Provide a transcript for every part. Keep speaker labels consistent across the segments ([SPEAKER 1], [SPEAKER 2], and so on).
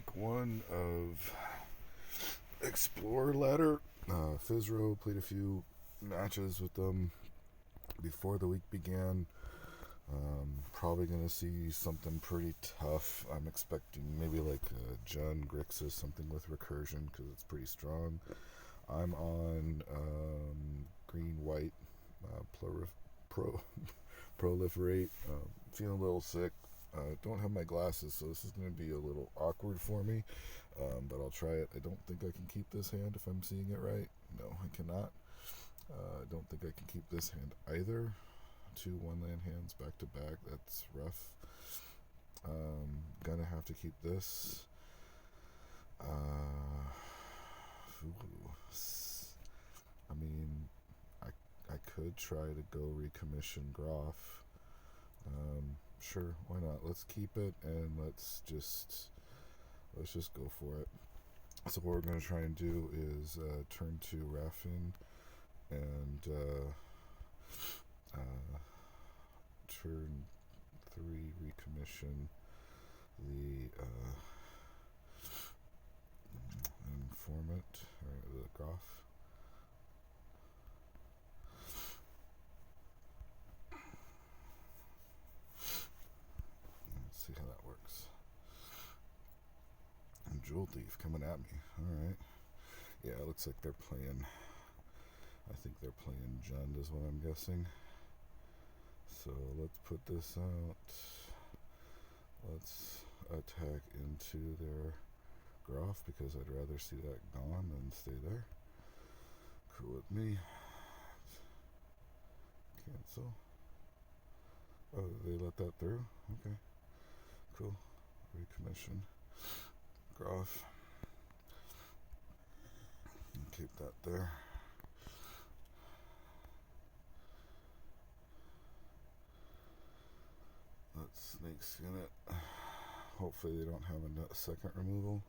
[SPEAKER 1] week one of Explorer Ladder. Fizro played a few matches with them before the week began. Probably going to see something pretty tough. I'm expecting maybe like Jun Grixis, something with recursion because it's pretty strong. I'm on green-white proliferate. Feeling a little sick. Don't have my glasses, so this is going to be a little awkward for me, but I'll try it. I don't think I can keep this hand if I'm seeing it right. No, I cannot. I don't think I can keep this hand either. 2 one-land hands back-to-back. That's rough. Gonna have to keep this. I mean, I could try to go recommission Groff. Sure, why not? Let's keep it and let's just go for it. So what we're going to try and do is turn 2 Raffin and turn 3 recommission the informant or the Groff. Let's see how that works. And Jewel Thief coming at me. Alright. Yeah, it looks like they're playing. I think they're playing Jund is what I'm guessing. So let's put this out. Let's attack into their Groff because I'd rather see that gone than stay there. Cool with me. Cancel. Oh, they let that through? Okay. Cool. Recommission. Groff. And keep that there. Let's snake skin it. Hopefully they don't have a second removal.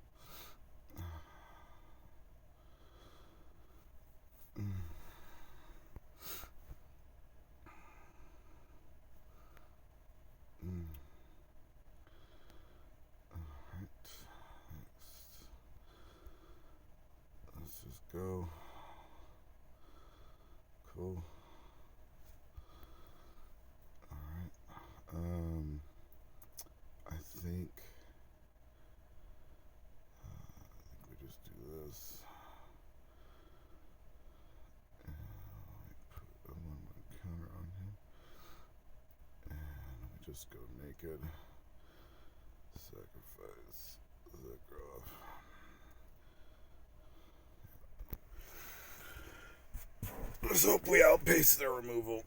[SPEAKER 1] Alright. Next. Let's just go. Cool. I think we just do this. And put a 1/1 counter on him. And we just go naked. Sacrifice the Groff. Let's hope we outpace their removal.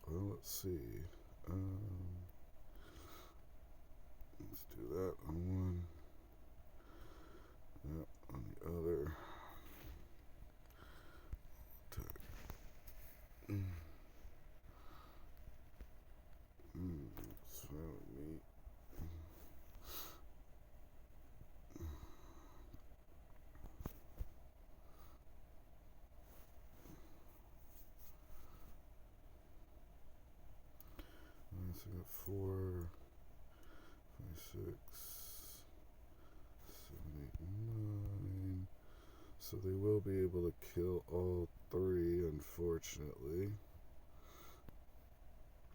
[SPEAKER 1] Well, let's see. Let's do that on one. Yep, on the other. That's fine with me. So I got 4, 5, 6, 7, 8, 9. So they will be able to kill all 3, unfortunately.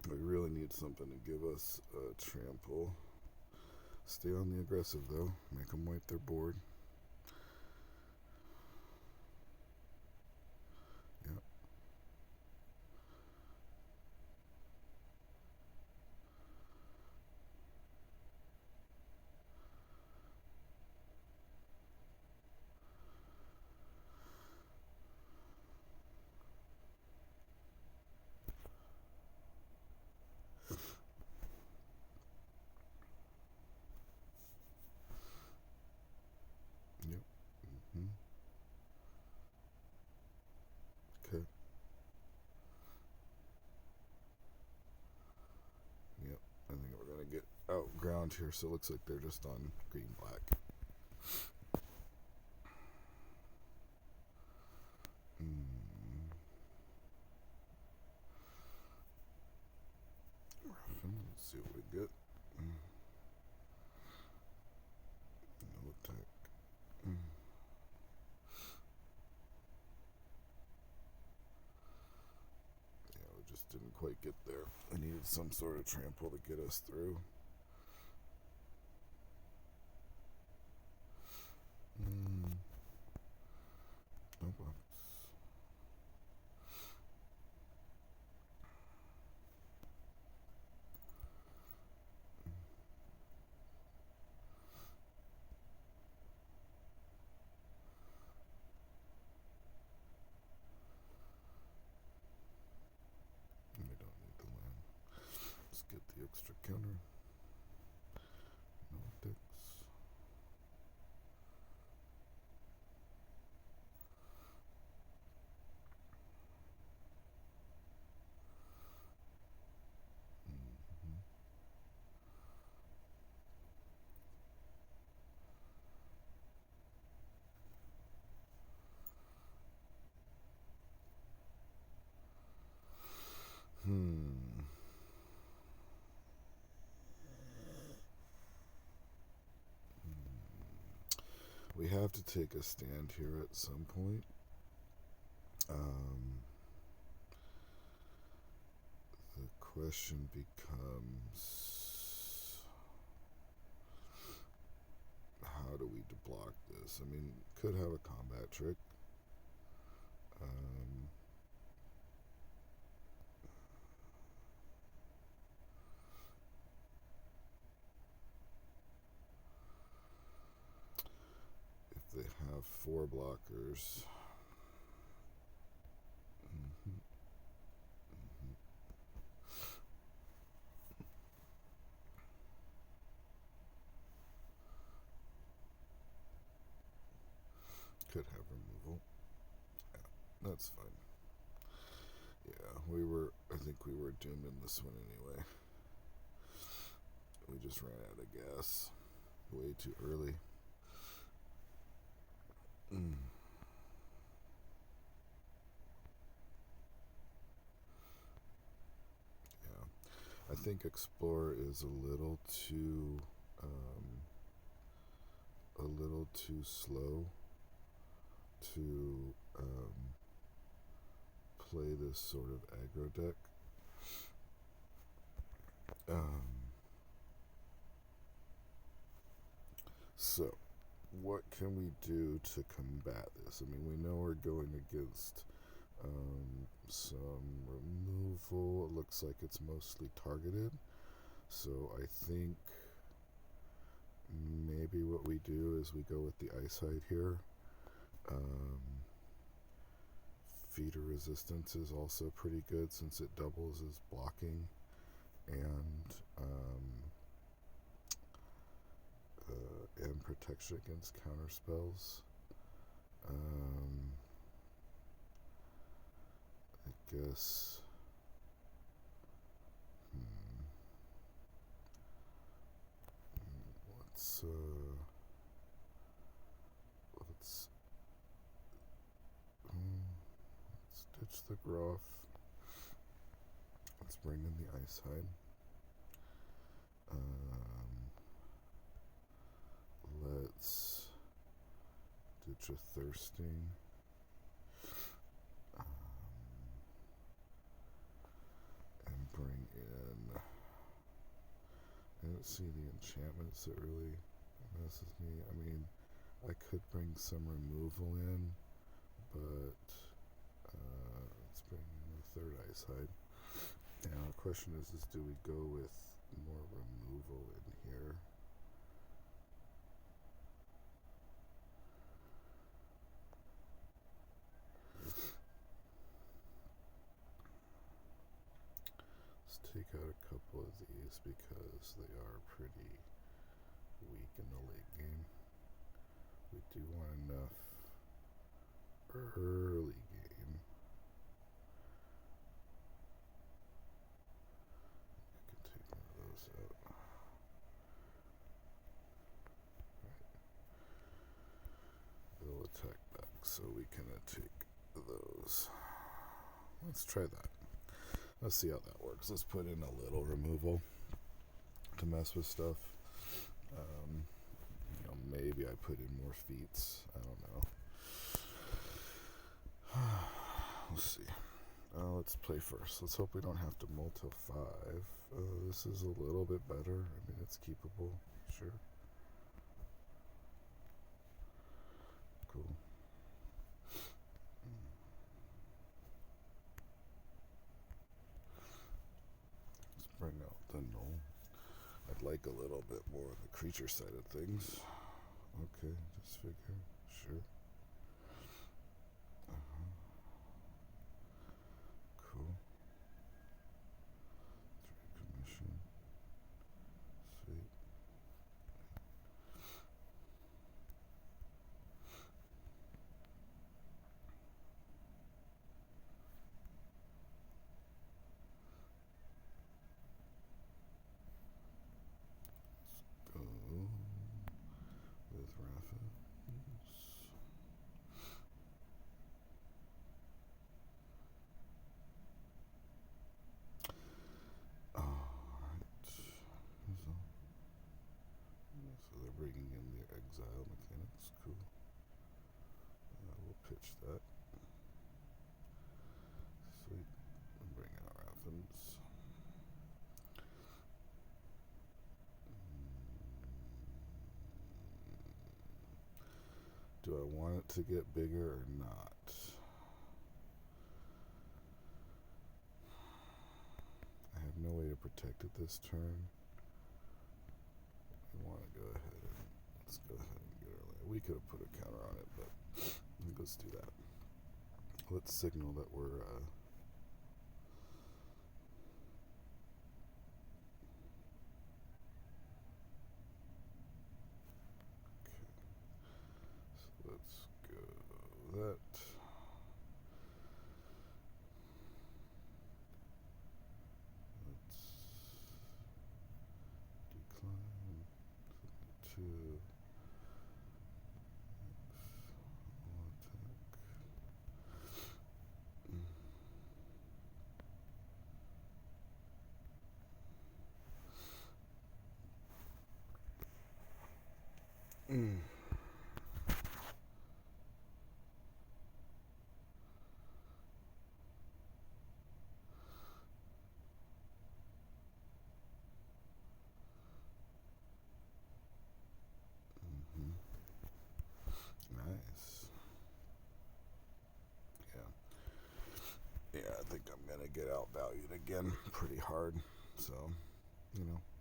[SPEAKER 1] We really need something to give us a trample. Stay on the aggressive though. Make them wipe their board. Yep. Yep. Okay. Yep. I think we're going to get outground here, so it looks like they're just on green-black. didn't quite get there. I needed some sort of trample to get us through. No bucks. We don't need the land. Let's get the extra counter. No dicks. We have to take a stand here at some point. The question becomes, how do we block this? I mean, could have a combat trick. If they have 4 blockers. Could have removal. Yeah, that's fine. Yeah, I think we were doomed in this one anyway. We just ran out of gas way too early. Yeah, I think Explore is a little too slow to play this sort of aggro deck. So, what can we do to combat this? I mean, we know we're going against some removal. It looks like it's mostly targeted. So I think maybe what we do is we go with the Eyesight here. Feeder resistance is also pretty good since it doubles as blocking and protection against counter spells. I guess. Let's ditch the Groff. Let's bring in the Eyesight. Let's ditch a Thirsting. And bring in. I don't see the enchantments that really messes me. I mean, I could bring some removal in, but let's bring in the 3rd Eyesight. Now the question is do we go with more removal in here? Let's take out a couple of these because they are pretty weak in the late game. We do want enough early game. We can take one of those out. Right. They'll attack back, so we can take those. Let's try that. Let's see how that works. Let's put in a little removal to mess with stuff. Maybe I put in more feats. I don't know. Let's see. I'll let's play first. Let's hope we don't have to mull till 5. This is a little bit better. I mean, it's keepable. Sure. Cool. Let's bring out the null. I'd like a little bit more of the creature side of things. Okay, just figure. Sure. Cool. 3 commission. Sweet. Let's go with Raffins. So they're bringing in the exile mechanics. Cool. We'll pitch that. Sweet. And bring out Raffins. Do I want it to get bigger or not? I have no way to protect it this turn. I want to go ahead and let's go ahead and get our land. We could have put a counter on it, but I think let's do that. Let's signal that we're okay. So let's go that. Let's decline to Nice. Yeah, I think I'm gonna get outvalued again pretty hard. So,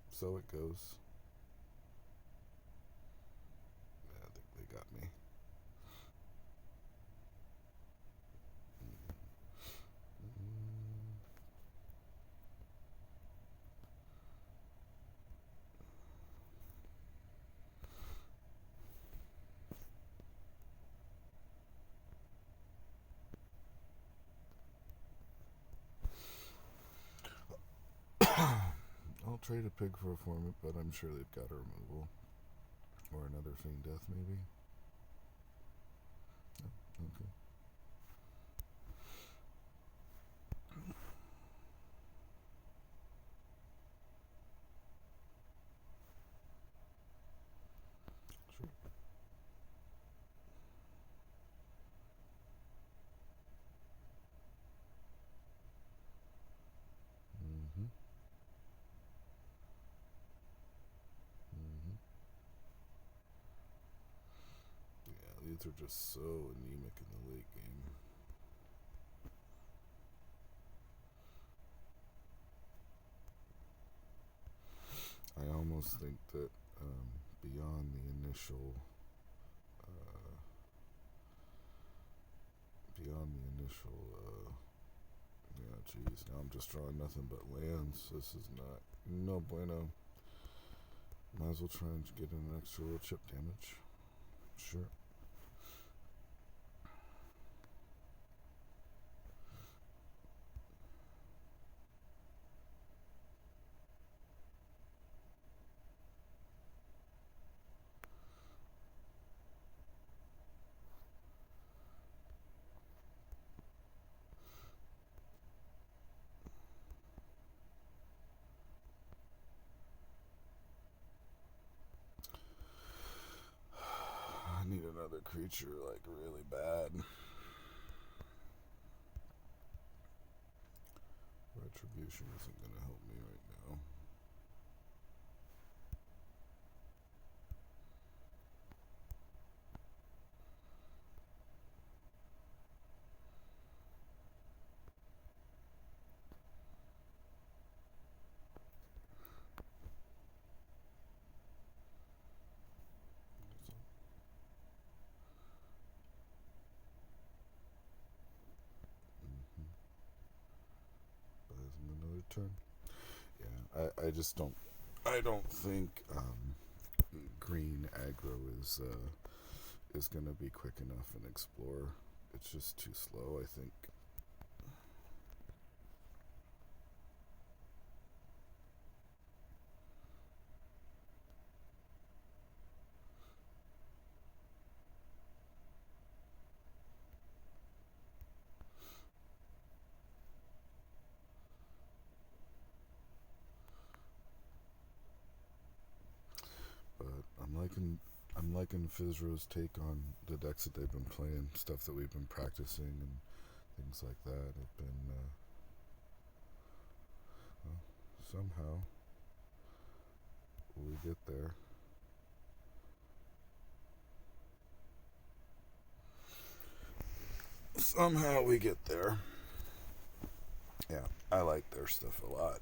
[SPEAKER 1] so it goes. Yeah, I think they got me. I'll trade a pig for a formant, but I'm sure they've got a removal. Or another Fiend Death, maybe? Oh, okay. Sure. Mm-hmm. Mm-hmm. Yeah, these are just so anemic in the late game. I almost think that beyond the initial yeah, geez, now I'm just drawing nothing but lands. This is no bueno. Might as well try and get an extra little chip damage. Sure. I need another creature, like, really bad. execution isn't going to help me right now. Buys him another turn. Yeah, I just don't. I don't think green aggro is going to be quick enough in Explore. It's just too slow, I think. But I'm liking Fizro's take on the decks that they've been playing, stuff that we've been practicing, and things like that have been well, somehow we get there. Somehow we get there. Yeah, I like their stuff a lot.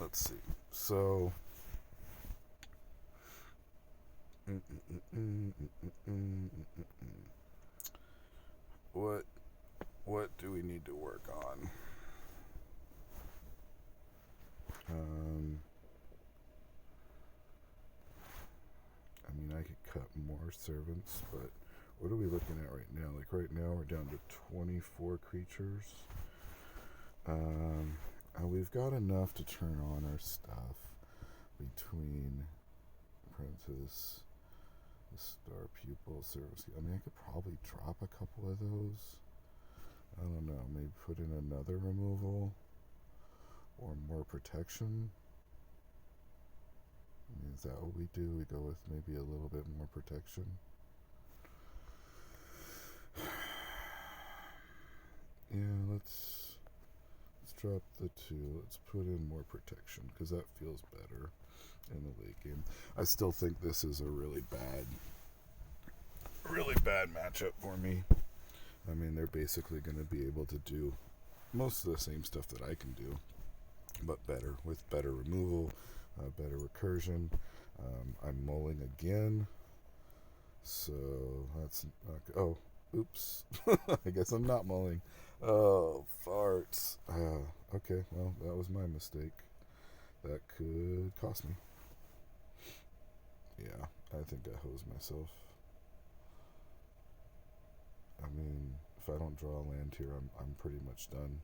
[SPEAKER 1] Let's see. So what do we need to work on? I mean, I could cut more servants, but what are we looking at right now? Like right now we're down to 24 creatures. We've got enough to turn on our stuff between parentheses, the star pupil service. I mean, I could probably drop a couple of those. I don't know, maybe put in another removal or more protection. I mean, is that what we do? We go with maybe a little bit more protection. Yeah, let's drop the 2. Let's put in more protection because that feels better in the late game. I still think this is a really bad matchup for me. I mean, they're basically going to be able to do most of the same stuff that I can do, but better, with better removal, better recursion. I'm mulling again, so that's not good. Oh, oops. I guess I'm not mulling. Oh, farts. Okay, well, that was my mistake. That could cost me. Yeah, I think I hosed myself. I mean, if I don't draw a land here, I'm pretty much done.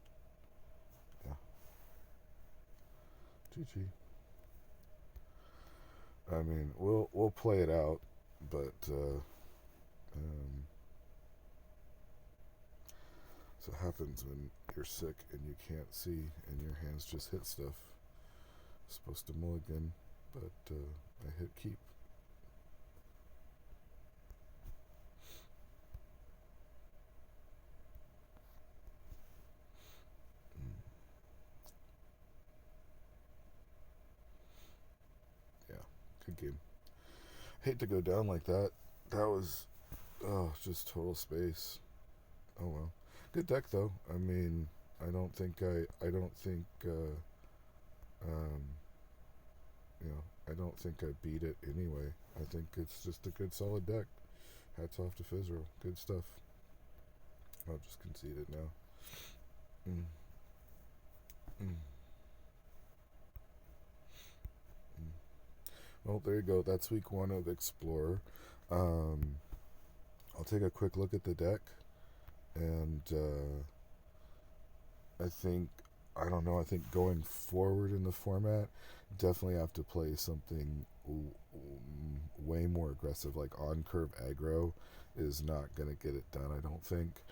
[SPEAKER 1] Yeah. GG. I mean, we'll play it out, but so it happens when you're sick and you can't see and your hands just hit stuff. Supposed to mulligan, but I hit keep. Yeah, good game. Hate to go down like that. That was just total space. Oh well. Good deck though. I mean, I don't think I don't think I beat it anyway. I think it's just a good solid deck. Hats off to Fizzle. Good stuff. I'll just concede it now. Mm. Mm. Mm. Well, there you go. That's week 1 of Explorer. I'll take a quick look at the deck, and I think going forward in the format, definitely have to play something way more aggressive. Like on curve aggro is not going to get it done, I don't think.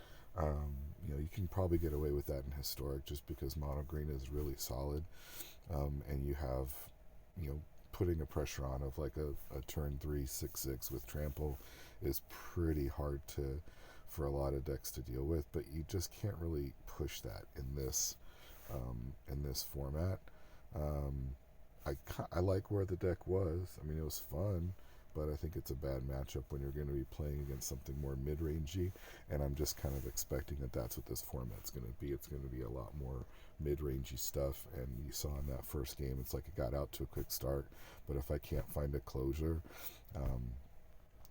[SPEAKER 1] You can probably get away with that in Historic just because mono green is really solid, and you have, putting a pressure on of like a turn 3 6/6 with trample is pretty hard for a lot of decks to deal with, but you just can't really push that in this in this format. I like where the deck was. I mean, it was fun, but I think it's a bad matchup when you're going to be playing against something more mid-rangey, and I'm just kind of expecting that that's what this format's going to be. It's going to be a lot more mid-rangey stuff, and you saw in that first game, it's like it got out to a quick start, but if I can't find a closure,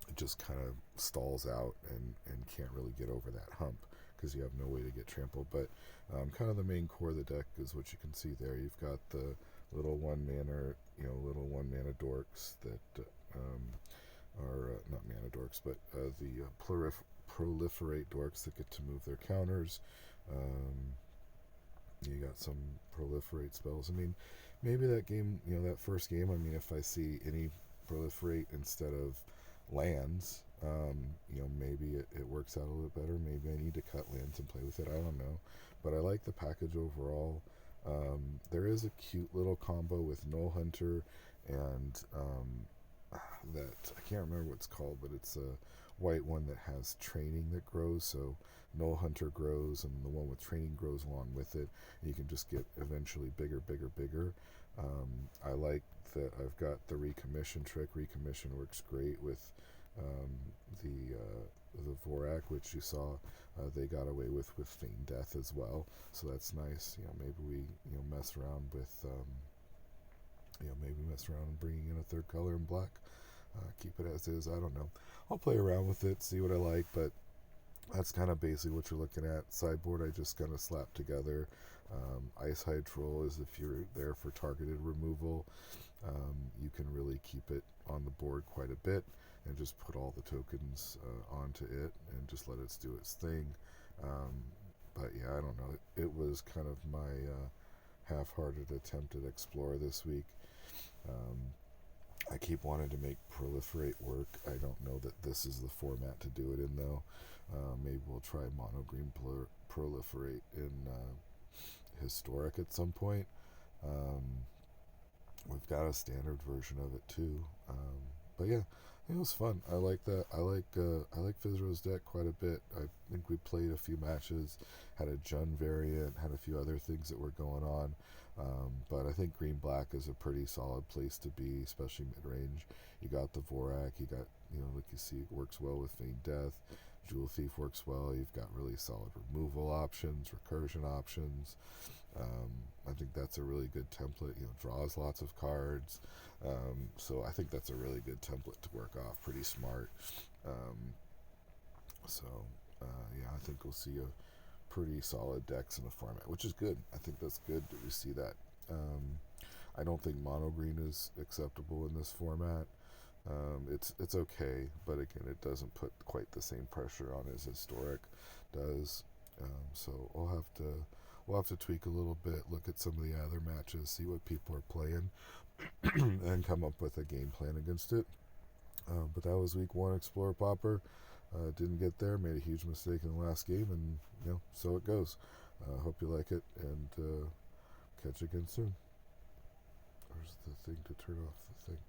[SPEAKER 1] it just kind of stalls out and can't really get over that hump because you have no way to get trampled. But kind of the main core of the deck is what you can see there. You've got the little one mana dorks that are not mana dorks, but the proliferate dorks that get to move their counters. You got some proliferate spells. I mean, maybe that game, that first game, I mean, if I see any proliferate instead of lands, maybe it works out a little bit better. Maybe I need to cut lands and play with it. I don't know. But I like the package overall. There is a cute little combo with Null Hunter and that, I can't remember what it's called, but it's a white one that has training that grows. So Null Hunter grows, and the one with training grows along with it. And you can just get eventually bigger. I like that I've got the recommission trick. Recommission works great with the Vorak, which you saw they got away with Feign Death as well. So that's nice. Maybe we mess around with and bringing in a third color in black. Keep it as is. I don't know. I'll play around with it, see what I like, but that's kind of basically what you're looking at. Sideboard, I just kind of slapped together. Ice Hydrol is if you're there for targeted removal. You can really keep it on the board quite a bit and just put all the tokens onto it and just let it do its thing. But yeah, I don't know. It was kind of my half-hearted attempt at Explore this week. I keep wanting to make Proliferate work. I don't know that this is the format to do it in, though. Maybe we'll try Mono Green Proliferate in Historic at some point. We've got a standard version of it too. But yeah, it was fun. I like that. I like Fizro's deck quite a bit. I think we played a few matches, had a Jun variant, had a few other things that were going on. But I think green black is a pretty solid place to be, especially mid range. You got the Vorak. You got like you see, it works well with Feign Death. Jewel Thief works well. You've got really solid removal options, recursion options. I think that's a really good template. Draws lots of cards. So I think that's a really good template to work off. Pretty smart. Yeah, I think we'll see a pretty solid decks in the format, which is good. I think that's good that we see that. I don't think mono green is acceptable in this format. It's okay, but again, it doesn't put quite the same pressure on as Historic does. So we'll have to tweak a little bit, look at some of the other matches, see what people are playing, and come up with a game plan against it. But that was week 1 Explorer Pauper. Didn't get there, made a huge mistake in the last game, and so it goes. Hope you like it, and catch you again soon. Where's the thing to turn off the thing?